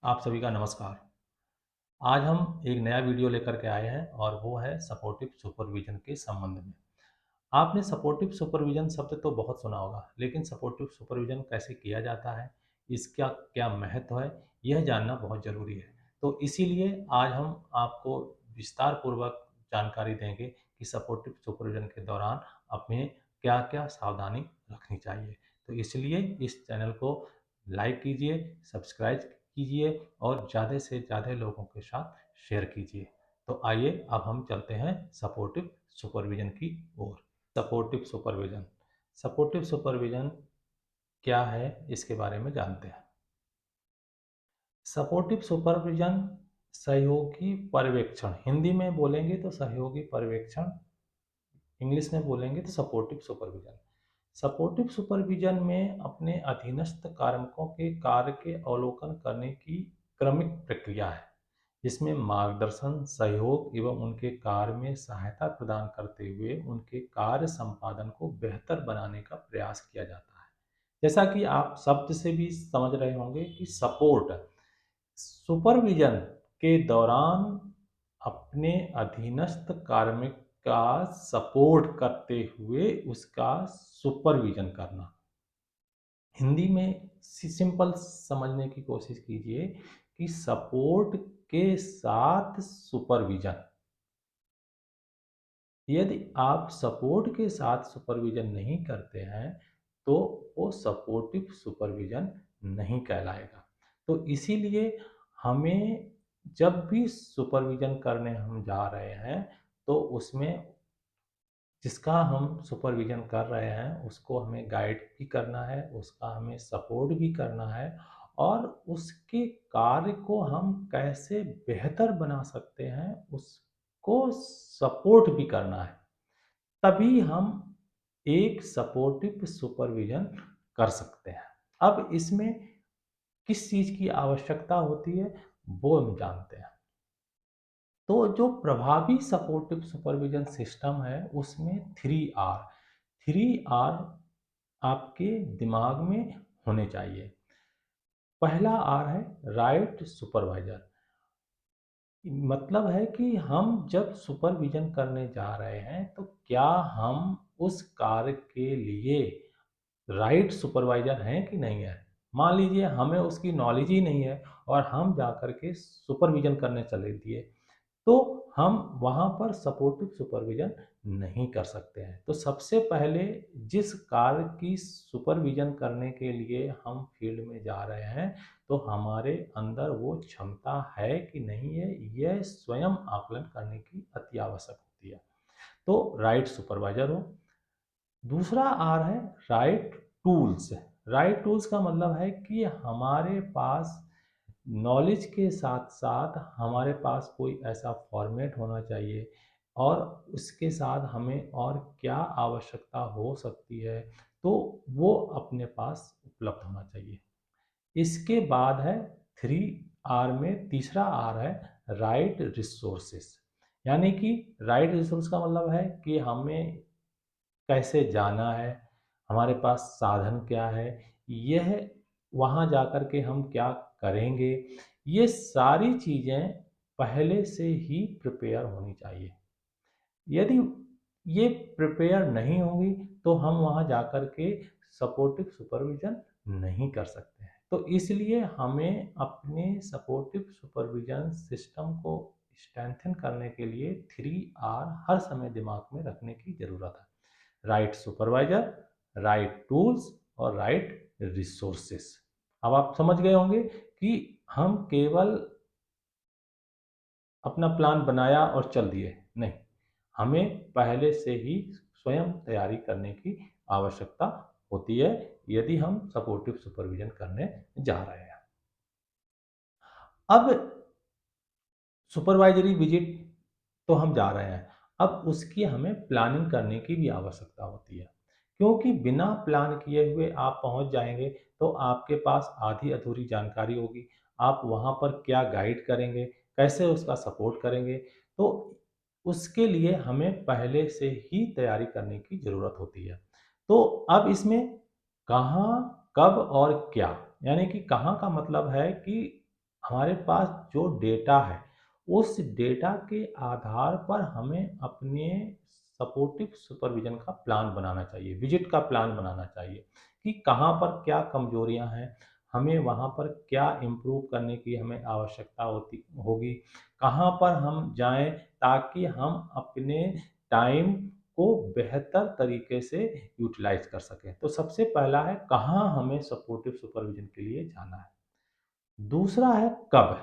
आप सभी का नमस्कार। आज हम एक नया वीडियो लेकर के आए हैं और वो है सपोर्टिव सुपरविज़न के संबंध में। आपने सपोर्टिव सुपरविज़न शब्द तो बहुत सुना होगा, लेकिन सपोर्टिव सुपरविज़न कैसे किया जाता है, इसका क्या महत्व है, यह जानना बहुत ज़रूरी है। तो इसीलिए आज हम आपको विस्तार पूर्वक जानकारी देंगे कि सपोर्टिव सुपरविज़न के दौरान हमें क्या-क्या सावधानी रखनी चाहिए। तो इसलिए इस चैनल को लाइक कीजिए, सब्सक्राइब कीजिए और ज़्यादा से ज़्यादा लोगों के साथ शेयर कीजिए। तो आइए अब हम चलते हैं सपोर्टिव सुपरविज़न की ओर। सपोर्टिव सुपरविज़न सपोर्टिव सुपरविज़न क्या है, इसके बारे में जानते हैं। सपोर्टिव सुपरविज़न सहयोगी पर्यवेक्षण, हिंदी में बोलेंगे तो सहयोगी पर्यवेक्षण, इंग्लिश में बोलेंगे तो सपोर्टिव सुपरविज़न। सपोर्टिव सुपरविज़न में अपने अधीनस्थ कार्मिकों के कार्य के अवलोकन करने की क्रमिक प्रक्रिया है। इसमें मार्गदर्शन, सहयोग एवं उनके कार्य में सहायता प्रदान करते हुए उनके कार्य संपादन को बेहतर बनाने का प्रयास किया जाता है। जैसा कि आप शब्द से भी समझ रहे होंगे कि सपोर्ट, सुपरविजन के दौरान अपने अधीनस्थ कार्मिक का सपोर्ट करते हुए उसका सुपरविजन करना। हिंदी में सिंपल समझने की कोशिश कीजिए कि सपोर्ट के साथ सुपरविजन। यदि आप सपोर्ट के साथ सुपरविजन नहीं करते हैं तो वो सपोर्टिव सुपरविजन नहीं कहलाएगा। तो इसीलिए हमें जब भी सुपरविजन करने हम जा रहे हैं तो उसमें जिसका हम सुपरविज़न कर रहे हैं, उसको हमें गाइड भी करना है, उसका हमें सपोर्ट भी करना है और उसके कार्य को हम कैसे बेहतर बना सकते हैं, उसको सपोर्ट भी करना है। तभी हम एक सपोर्टिव सुपरविज़न कर सकते हैं। अब इसमें किस चीज़ की आवश्यकता होती है, वो हम जानते हैं। तो जो प्रभावी सपोर्टिव सुपरविजन सिस्टम है उसमें 3 आर आपके दिमाग में होने चाहिए। पहला आर है राइट सुपरवाइजर। मतलब है कि हम जब सुपरविजन करने जा रहे हैं तो क्या हम उस कार्य के लिए राइट सुपरवाइजर हैं कि नहीं है। मान लीजिए हमें उसकी नॉलेज ही नहीं है और हम जा कर के सुपरविजन करने चले दिए, तो हम वहाँ पर सपोर्टिव सुपरविज़न नहीं कर सकते हैं। तो सबसे पहले जिस कार्य की सुपरविज़न करने के लिए हम फील्ड में जा रहे हैं, तो हमारे अंदर वो क्षमता है कि नहीं है, यह स्वयं आकलन करने की अति आवश्यक होती है। तो राइट सुपरवाइज़र हो। दूसरा आर है राइट टूल्स। राइट टूल्स का मतलब है कि हमारे पास नॉलेज के साथ-साथ हमारे पास कोई ऐसा फॉर्मेट होना चाहिए और उसके साथ हमें और क्या आवश्यकता हो सकती है, तो वो अपने पास उपलब्ध होना चाहिए। इसके बाद है 3 आर में तीसरा आर है राइट रिसोर्सेस। यानी कि राइट रिसोर्स का मतलब है कि हमें कैसे जाना है, हमारे पास साधन क्या है, यह वहाँ जाकर के हम क्या करेंगे, ये सारी चीज़ें पहले से ही प्रिपेयर होनी चाहिए। यदि ये प्रिपेयर नहीं होंगी तो हम वहाँ जाकर के सपोर्टिव सुपरविज़न नहीं कर सकते हैं। तो इसलिए हमें अपने सपोर्टिव सुपरविज़न सिस्टम को स्ट्रेंथन करने के लिए 3 आर हर समय दिमाग में रखने की ज़रूरत है। राइट सुपरवाइजर, राइट टूल्स और राइट रिसोर्सेस। अब आप समझ गए होंगे कि हम केवल अपना प्लान बनाया और चल दिए, नहीं, हमें पहले से ही स्वयं तैयारी करने की आवश्यकता होती है यदि हम सपोर्टिव सुपरविजन करने जा रहे हैं। अब सुपरवाइजरी विजिट तो हम जा रहे हैं, अब उसकी हमें प्लानिंग करने की भी आवश्यकता होती है, क्योंकि बिना प्लान किए हुए आप पहुंच जाएंगे तो आपके पास आधी अधूरी जानकारी होगी। आप वहां पर क्या गाइड करेंगे, कैसे उसका सपोर्ट करेंगे, तो उसके लिए हमें पहले से ही तैयारी करने की ज़रूरत होती है। तो अब इसमें कहाँ, कब और क्या, यानी कि कहाँ का मतलब है कि हमारे पास जो डेटा है, उस डेटा के आधार पर हमें अपने सपोर्टिव सुपरविज़न का प्लान बनाना चाहिए, विज़िट का प्लान बनाना चाहिए कि कहाँ पर क्या कमज़ोरियाँ हैं, हमें वहाँ पर क्या इम्प्रूव करने की हमें आवश्यकता होगी, कहाँ पर हम जाएँ ताकि हम अपने टाइम को बेहतर तरीके से यूटिलाइज़ कर सकें। तो सबसे पहला है कहाँ हमें सपोर्टिव सुपरविज़न के लिए जाना है। दूसरा है कब।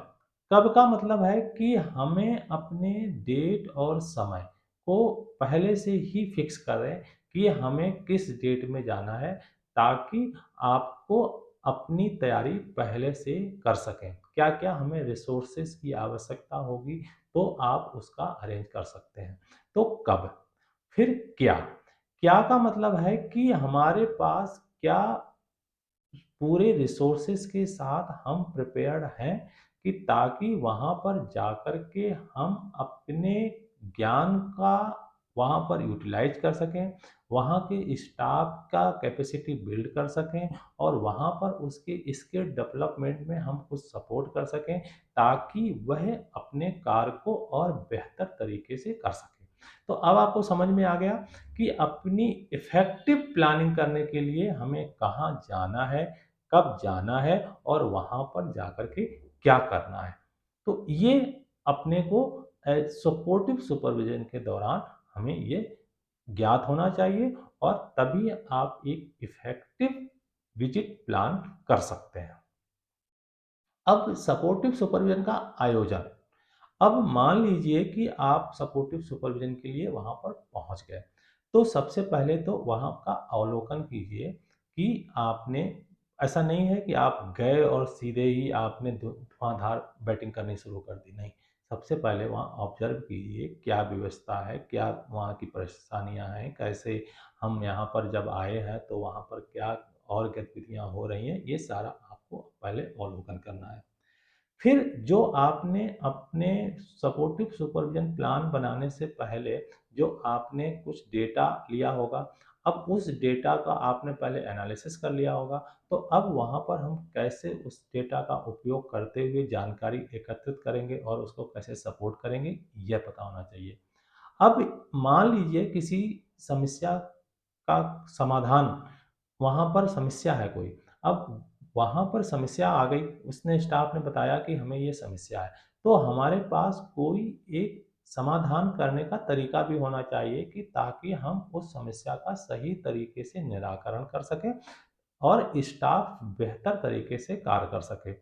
कब का मतलब है कि हमें अपने डेट और समय को पहले से ही फिक्स करें कि हमें किस डेट में जाना है, ताकि आपको अपनी तैयारी पहले से कर सकें। क्या-क्या हमें रिसोर्सेज़ की आवश्यकता होगी, तो आप उसका अरेंज कर सकते हैं। तो कब, फिर क्या? क्या का मतलब है कि हमारे पास क्या पूरे रिसोर्सेज के साथ हम प्रिपेयर्ड हैं कि ताकि वहाँ पर जाकर के हम अपने ज्ञान का वहाँ पर यूटिलाइज कर सकें, वहाँ के स्टाफ का कैपेसिटी बिल्ड कर सकें और वहाँ पर उसके स्किल डेवलपमेंट में हम कुछ सपोर्ट कर सकें, ताकि वह अपने कार्य को और बेहतर तरीके से कर सकें। तो अब आपको समझ में आ गया कि अपनी इफ़ेक्टिव प्लानिंग करने के लिए हमें कहाँ जाना है, कब जाना है और वहाँ पर जाकर के क्या करना है। तो ये अपने को सपोर्टिव सुपरविज़न के दौरान हमें ये ज्ञात होना चाहिए और तभी आप एक इफ़ेक्टिव विज़िट प्लान कर सकते हैं। अब सपोर्टिव सुपरविज़न का आयोजन। अब मान लीजिए कि आप सपोर्टिव सुपरविज़न के लिए वहाँ पर पहुँच गए। तो सबसे पहले तो वहाँ का अवलोकन कीजिए कि आपने ऐसा नहीं है कि आप गए और सीधे ही आपने धुआँधार बैटिंग करनी शुरू कर दी, नहीं। सबसे पहले वहाँ ऑब्ज़र्व कीजिए, क्या व्यवस्था है, क्या वहाँ की परेशानियाँ हैं, कैसे हम यहाँ पर जब आए हैं तो वहाँ पर क्या और गतिविधियाँ हो रही हैं, ये सारा आपको पहले अवलोकन करना है। फिर जो आपने अपने सपोर्टिव सुपरविज़न प्लान बनाने से पहले जो आपने कुछ डेटा लिया होगा, अब उस डेटा का आपने पहले एनालिसिस कर लिया होगा, तो अब वहाँ पर हम कैसे उस डेटा का उपयोग करते हुए जानकारी एकत्रित करेंगे और उसको कैसे सपोर्ट करेंगे, यह पता होना चाहिए। अब मान लीजिए किसी समस्या का समाधान, वहाँ पर समस्या है कोई, अब वहाँ पर समस्या आ गई, उसने स्टाफ ने बताया कि हमें ये समस्या है, तो हमारे पास कोई एक समाधान करने का तरीका भी होना चाहिए कि ताकि हम उस समस्या का सही तरीके से निराकरण कर सकें और स्टाफ बेहतर तरीके से कार्य कर सके।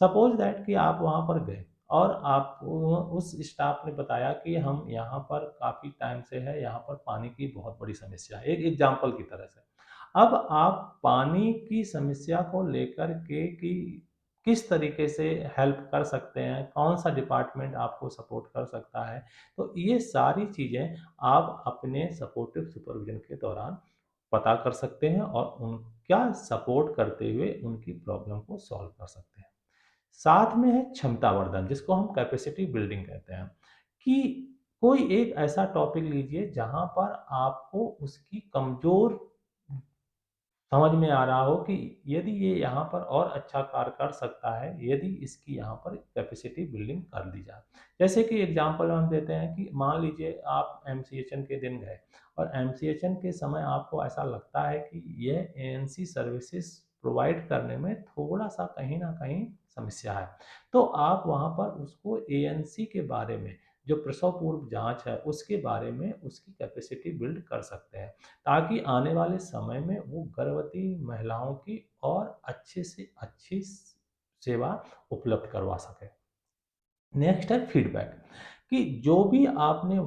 सपोज़ दैट कि आप वहाँ पर गए और आप उस स्टाफ ने बताया कि हम यहाँ पर काफ़ी टाइम से है, यहाँ पर पानी की बहुत बड़ी समस्या है, एक एग्ज़ाम्पल की तरह से। अब आप पानी की समस्या को लेकर के कि किस तरीके से हेल्प कर सकते हैं, कौन-सा डिपार्टमेंट आपको सपोर्ट कर सकता है, तो ये सारी चीज़ें आप अपने सपोर्टिव सुपरविज़न के दौरान पता कर सकते हैं और उनका सपोर्ट करते हुए उनकी प्रॉब्लम को सॉल्व कर सकते हैं। साथ में है क्षमतावर्धन, जिसको हम कैपेसिटी बिल्डिंग कहते हैं, कि कोई एक ऐसा टॉपिक लीजिए जहाँ पर आपको उसकी कमज़ोर समझ में आ रहा हो कि यदि ये यहाँ पर और अच्छा कार्य कर सकता है, यदि इसकी यहाँ पर कैपेसिटी बिल्डिंग कर दी जाए। जैसे कि एग्ज़ाम्पल हम देते हैं कि मान लीजिए आप एमसीएचएन के दिन गए और एमसीएचएन के समय आपको ऐसा लगता है कि यह एएनसी सर्विसेज़ प्रोवाइड करने में थोड़ा-सा कहीं न कहीं समस्या है। तो आप वहाँ पर उसको एएनसी के बारे में, जो प्रसव पूर्व जाँच है, उसके बारे में उसकी कैपेसिटी बिल्ड कर सकते हैं। ताकि आने वाले समय में वो गर्भवती महिलाओं की और अच्छे से अच्छी सेवा उपलब्ध करवा सकें। नेक्स्ट है फीडबैक, कि जो भी आपने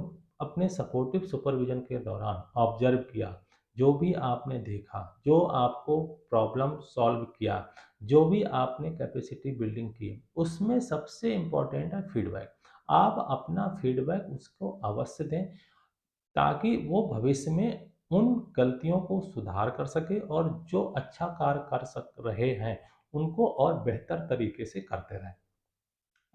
अपने सपोर्टिव सुपरविजन के दौरान ऑब्जर्व किया, जो भी आपने देखा, जो आपको प्रॉब्लम सॉल्व किया, जो भी आपने कैपेसिटी बिल्डिंग की, उसमें सबसे इम्पोर्टेंट है फीडबैक। आप अपना फीडबैक उसको अवश्य दें, ताकि वो भविष्य में उन गलतियों को सुधार कर सके और जो अच्छा कार्य कर सक रहे हैं, उनको और बेहतर तरीके से करते रहें।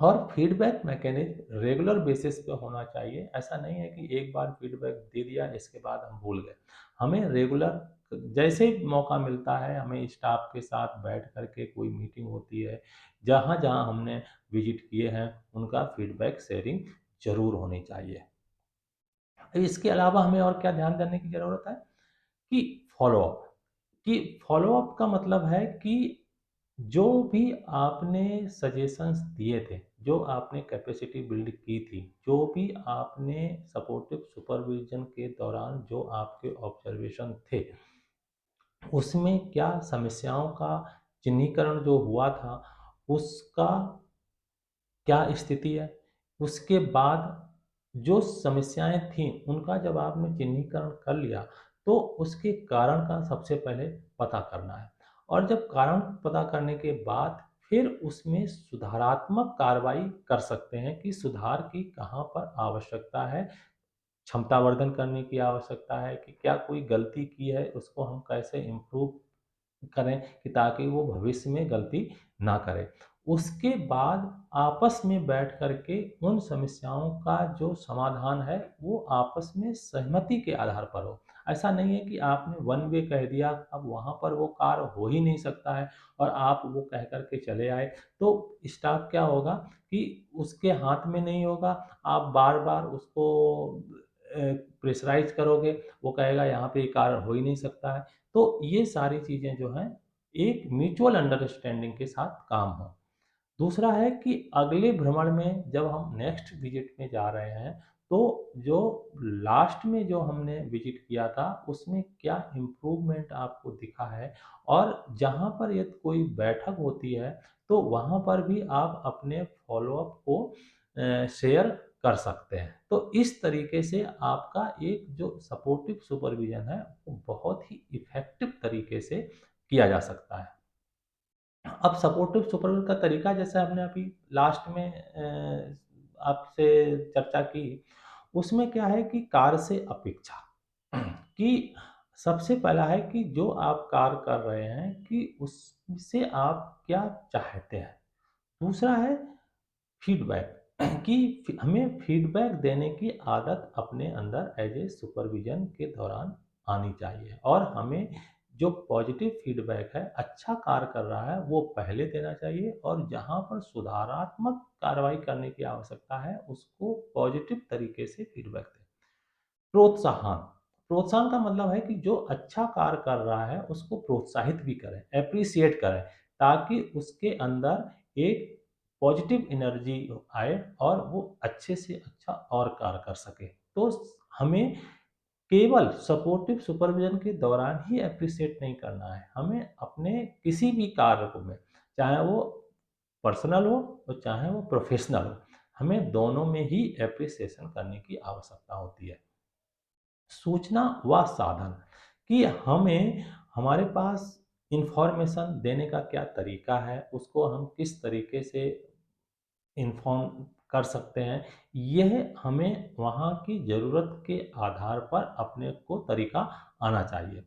और फीडबैक मैकेनिज़्म रेगुलर बेसिस पे होना चाहिए। ऐसा नहीं है कि एक बार फीडबैक दे दिया, इसके बाद हम भूल गए। हमें रेगुलर जैसे ही मौका मिलता है हमें स्टाफ के साथ बैठ कर के कोई मीटिंग होती है, जहाँ-जहाँ हमने विज़िट किए हैं, उनका फीडबैक शेयरिंग ज़रूर होनी चाहिए। इसके अलावा हमें और क्या ध्यान देने की ज़रूरत है कि फ़ॉलो-अप कि फ़ॉलो-अप का मतलब है कि जो भी आपने सजेशंस दिए थे, जो आपने कैपेसिटी बिल्ड की थी, जो भी आपने सपोर्टिव सुपरविज़न के दौरान जो आपके ऑब्ज़र्वेशन थे, उसमें क्या समस्याओं का चिन्हीकरण जो हुआ था, उसका क्या स्थिति है? उसके बाद जो समस्याएँ थीं, उनका जब आपने चिह्नीकरण कर लिया, तो उसके कारण का सबसे पहले पता करना है और जब कारण पता करने के बाद फिर उसमें सुधारात्मक कार्रवाई कर सकते हैं कि सुधार की कहाँ पर आवश्यकता है, क्षमतावर्धन करने की आवश्यकता है कि क्या कोई गलती की है, उसको हम कैसे इम्प्रूव करें कि ताकि वो भविष्य में गलती ना करे। उसके बाद आपस में बैठ कर के उन समस्याओं का जो समाधान है, वो आपस में सहमति के आधार पर हो। ऐसा नहीं है कि आपने वन वे कह दिया, अब वहाँ पर वो कार्य हो ही नहीं सकता है और आप वो कह कर के चले आए, तो स्टाफ क्या होगा कि उसके हाथ में नहीं होगा, आप बार-बार उसको प्रेशराइज़ करोगे, वो कहेगा यहाँ पे ये कार्य हो ही नहीं सकता है। तो ये सारी चीज़ें जो हैं, एक म्यूचुअल अंडरस्टैंडिंग के साथ काम हो। दूसरा है कि अगले भ्रमण में जब हम नेक्स्ट विज़िट में जा रहे हैं, तो जो लास्ट में जो हमने विज़िट किया था, उसमें क्या इम्प्रूवमेंट आपको दिखा है और जहाँ पर यदि कोई बैठक होती है, तो वहाँ पर भी आप अपने फ़ॉलो-अप को शेयर कर सकते हैं। तो इस तरीके से आपका एक जो सपोर्टिव सुपरविज़न है, वो बहुत ही इफ़ेक्टिव तरीके से किया जा सकता है। अब सपोर्टिव सुपरविज़न का तरीका जैसे हमने अभी लास्ट में आपसे चर्चा की, उसमें क्या है कि कार्य से अपेक्षा कि सबसे पहला है कि जो आप कार्य कर रहे हैं कि उससे आप क्या चाहते हैं। दूसरा है फीडबैक कि हमें फीडबैक देने की आदत अपने अंदर एज ए सुपरविजन के दौरान आनी चाहिए और हमें जो पॉजिटिव फीडबैक है अच्छा कार्य कर रहा है वो पहले देना चाहिए और जहां पर सुधारात्मक कार्रवाई करने की आवश्यकता है उसको पॉजिटिव तरीके से फीडबैक दें। प्रोत्साहन प्रोत्साहन का मतलब है कि जो अच्छा कार्य कर रहा है उसको प्रोत्साहित भी करें, एप्रिसिएट करें, ताकि उसके अंदर एक पॉजिटिव एनर्जी आए और वो अच्छे से अच्छा और कार्य कर सके। तो हमें केवल सपोर्टिव सुपरविजन के दौरान ही एप्रिसिएट नहीं करना है, हमें अपने किसी भी कार्य को में, चाहे वो पर्सनल हो और चाहे वो प्रोफेशनल हो, हमें दोनों में ही एप्रिसिएशन करने की आवश्यकता होती है। सूचना व साधन कि हमें हमारे पास इंफॉर्मेशन देने का क्या तरीका है, उसको हम किस तरीके से इन्फॉर्म कर सकते हैं, यह हमें वहाँ की ज़रूरत के आधार पर अपने को तरीका आना चाहिए।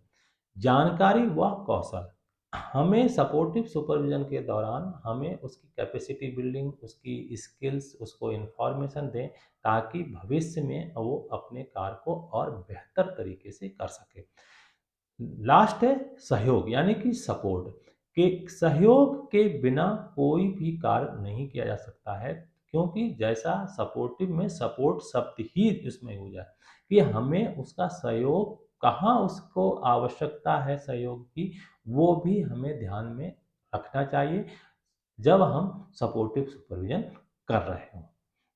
जानकारी व कौशल हमें सपोर्टिव सुपरविजन के दौरान हमें उसकी कैपेसिटी बिल्डिंग, उसकी स्किल्स, उसको इन्फॉर्मेशन दें ताकि भविष्य में वो अपने कार्य को और बेहतर तरीके से कर सके। लास्ट है सहयोग यानी कि सपोर्ट कि सहयोग के बिना कोई भी कार्य नहीं किया जा सकता है क्योंकि जैसा सपोर्टिव में सपोर्ट शब्द ही इसमें हो जाए कि हमें उसका सहयोग कहाँ उसको आवश्यकता है सहयोग की वो भी हमें ध्यान में रखना चाहिए जब हम सपोर्टिव सुपरविजन कर रहे हों।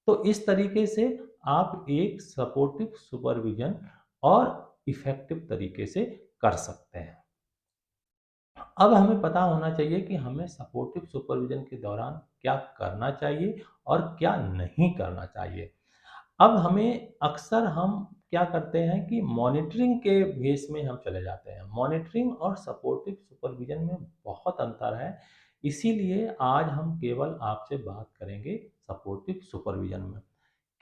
तो इस तरीके से आप एक सपोर्टिव सुपरविजन और इफ़ेक्टिव तरीके से कर सकते हैं। अब हमें पता होना चाहिए कि हमें सपोर्टिव सुपरविजन के दौरान क्या करना चाहिए और क्या नहीं करना चाहिए। अब हमें अक्सर हम क्या करते हैं कि मॉनिटरिंग के भेस में हम चले जाते हैं। मॉनिटरिंग और सपोर्टिव सुपरविजन में बहुत अंतर है। इसीलिए आज हम केवल आपसे बात करेंगे सपोर्टिव सुपरविजन में।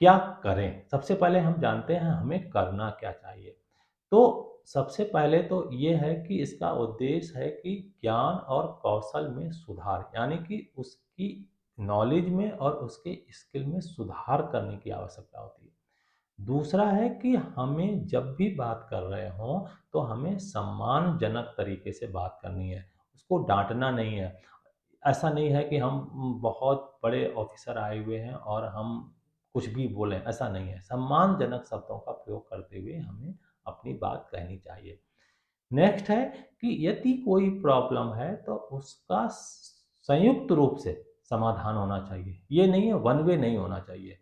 क्या करें? सबसे पहले हम जानते हैं हमें करना क्या चाहिए। तो सबसे पहले तो ये है कि इसका उद्देश्य है कि ज्ञान और कौशल में सुधार यानी कि उसकी नॉलेज में और उसके स्किल में सुधार करने की आवश्यकता होती है। दूसरा है कि हमें जब भी बात कर रहे हों, तो हमें सम्मानजनक तरीके से बात करनी है, उसको डाँटना नहीं है। ऐसा नहीं है कि हम बहुत बड़े ऑफ़िसर आए हुए हैं और हम कुछ भी बोलें, ऐसा नहीं है। सम्मानजनक शब्दों का प्रयोग करते हुए हमें अपनी बात कहनी चाहिए। नेक्स्ट है कि यदि कोई प्रॉब्लम है तो उसका संयुक्त रूप से समाधान होना चाहिए। ये नहीं है, वन वे नहीं होना चाहिए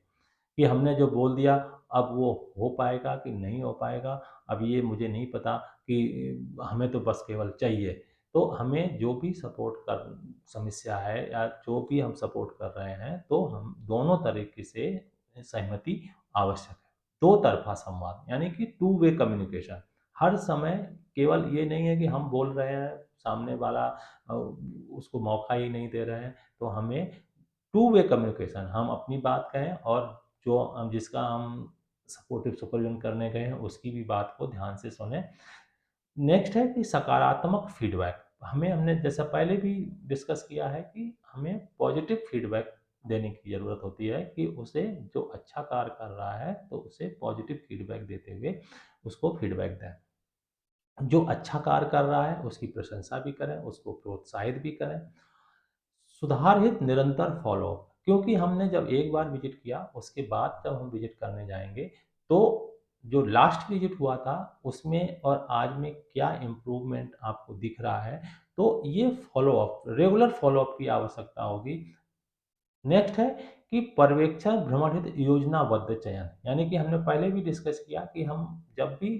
कि हमने जो बोल दिया अब वो हो पाएगा कि नहीं हो पाएगा, अब ये मुझे नहीं पता कि हमें तो बस केवल चाहिए। तो हमें जो भी सपोर्ट कर समस्या है या जो भी हम सपोर्ट कर रहे हैं, तो हम दोनों तरीके से सहमति आवश्यक है। दो तरफ़ा संवाद यानी कि टू वे कम्युनिकेशन। हर समय केवल ये नहीं है कि हम बोल रहे हैं, सामने वाला उसको मौका ही नहीं दे रहे हैं, तो हमें टू वे कम्युनिकेशन हम अपनी बात कहें और जो जिसका हम सपोर्टिव सुपरविज़न करने गए हैं, उसकी भी बात को ध्यान से सुनें। नेक्स्ट है कि सकारात्मक फीडबैक। हमने जैसा पहले भी डिस्कस किया है कि हमें पॉज़िटिव फीडबैक देने की ज़रूरत होती है कि उसे जो अच्छा कार्य कर रहा है, तो उसे पॉज़िटिव फीडबैक देते हुए उसको फीडबैक दें। जो अच्छा कार्य कर रहा है, उसकी प्रशंसा भी करें, उसको प्रोत्साहित भी करें। सुधार हित निरंतर फ़ॉलो-अप, क्योंकि हमने जब एक बार विज़िट किया, उसके बाद जब हम विज़िट करने जाएँगे, तो जो लास्ट विज़िट हुआ था, उसमें और आज में क्या इम्प्रूवमेंट आपको दिख रहा है, तो ये फ़ॉलो-अप, रेगुलर फ़ॉलो-अप की आवश्यकता होगी। नेक्स्ट है कि पर्यवेक्षण भ्रमण योजनाबद्ध चयन, यानी कि हमने पहले भी डिस्कस किया कि हम जब भी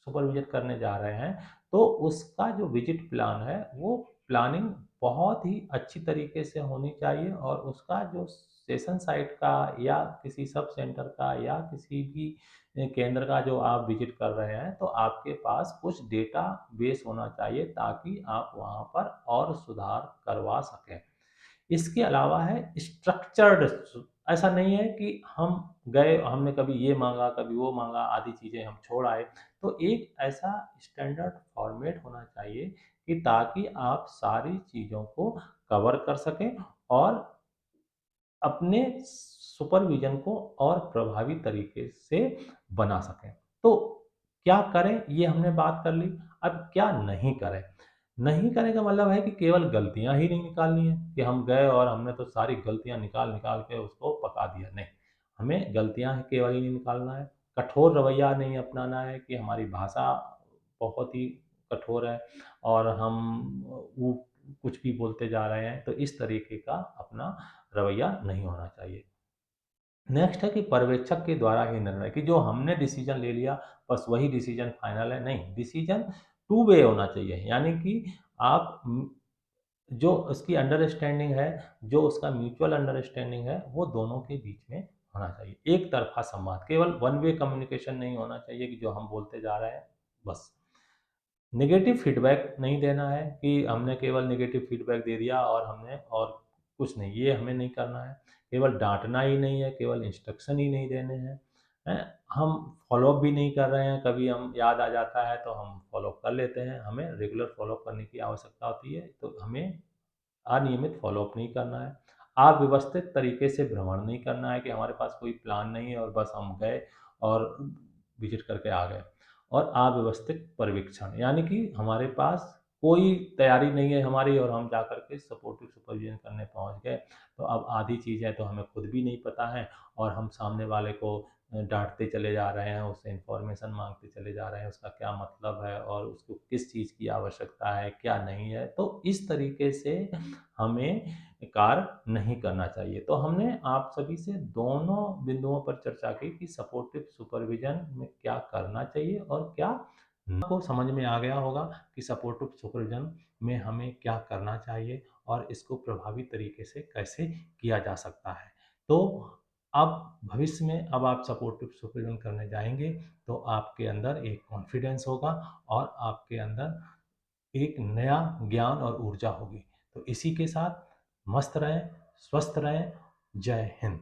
सुपर विजिट करने जा रहे हैं, तो उसका जो विजिट प्लान है वो प्लानिंग बहुत ही अच्छी तरीके से होनी चाहिए और उसका जो सेशन साइट का या किसी सब सेंटर का या किसी भी केंद्र का जो आप विजिट कर रहे हैं, तो आपके पास कुछ डेटा बेस होना चाहिए ताकि आप वहाँ पर और सुधार करवा सकें। इसके अलावा है स्ट्रक्चर्ड, ऐसा नहीं है कि हम गए, हमने कभी ये माँगा, कभी वो माँगा, आधी चीज़ें हम छोड़ आए। तो एक ऐसा स्टैंडर्ड फॉर्मेट होना चाहिए कि ताकि आप सारी चीज़ों को कवर कर सकें और अपने सुपरविज़न को और प्रभावी तरीके से बना सकें। तो क्या करें, ये हमने बात कर ली। अब क्या नहीं करें? नहीं करने का मतलब है कि केवल गलतियाँ ही नहीं निकालनी है कि हम गए और हमने तो सारी गलतियाँ निकाल-निकाल के उसको पका दिया, नहीं। हमें गलतियाँ केवल ही नहीं निकालना है, कठोर रवैया नहीं अपनाना है कि हमारी भाषा बहुत ही कठोर है और हम वो कुछ भी बोलते जा रहे हैं, तो इस तरीके का अपना रवैया नहीं होना चाहिए। नेक्स्ट है कि पर्यवेक्षक के द्वारा ही निर्णय, कि जो हमने डिसीजन ले लिया बस वही डिसीजन फाइनल है, नहीं, डिसीजन टू वे होना चाहिए, यानी कि आप जो उसकी अंडरस्टैंडिंग है, जो उसका म्यूचुअल अंडरस्टैंडिंग है, वो दोनों के बीच में होना चाहिए। एक तरफ़ा संवाद, केवल वन वे कम्युनिकेशन नहीं होना चाहिए कि जो हम बोलते जा रहे हैं, बस। नेगेटिव फीडबैक नहीं देना है कि हमने केवल नेगेटिव फीडबैक दे दिया और हमने और कुछ नहीं, ये हमें नहीं करना है। केवल डाँटना ही नहीं है, केवल इंस्ट्रक्शन ही नहीं देने हैं, हैं? हम फ़ॉलो-अप भी नहीं कर रहे हैं, कभी हम याद आ जाता है तो हम फ़ॉलो-अप कर लेते हैं, हमें रेगुलर फ़ॉलो-अप करने की आवश्यकता होती है, तो हमें अनियमित फ़ॉलो-अप नहीं करना है। अव्यवस्थित तरीके से भ्रमण नहीं करना है कि हमारे पास कोई प्लान नहीं है और बस हम गए और विज़िट करके आ गए। और अव्यवस्थित पर्यवेक्षण, यानी कि हमारे पास कोई तैयारी नहीं है हमारी और हम जाकर के सपोर्टिव सुपरविज़न करने पहुँच गए। तो अब आधी चीज़ें तो हमें खुद भी नहीं पता है और हम सामने वाले को डाँटते चले जा रहे हैं, उससे इन्फॉर्मेशन माँगते चले जा रहे हैं, उसका क्या मतलब है और उसको किस चीज़ की आवश्यकता है, क्या नहीं है। तो इस तरीके से हमें कार्य नहीं करना चाहिए। तो हमने आप सभी से दोनों बिंदुओं पर चर्चा की कि सपोर्टिव सुपरविज़न में क्या करना चाहिए और क्या आपको समझ में आ गया होगा कि सपोर्टिव सुपरविज़न में हमें क्या करना चाहिए और इसको प्रभावी तरीके से कैसे किया जा सकता है। तो अब भविष्य में अब आप सपोर्टिव सुपरविज़न करने जाएँगे, तो आपके अंदर एक कॉन्फिडेंस होगा और आपके अंदर एक नया ज्ञान और ऊर्जा होगी। तो इसी के साथ मस्त रहें, स्वस्थ रहें। जय हिंद।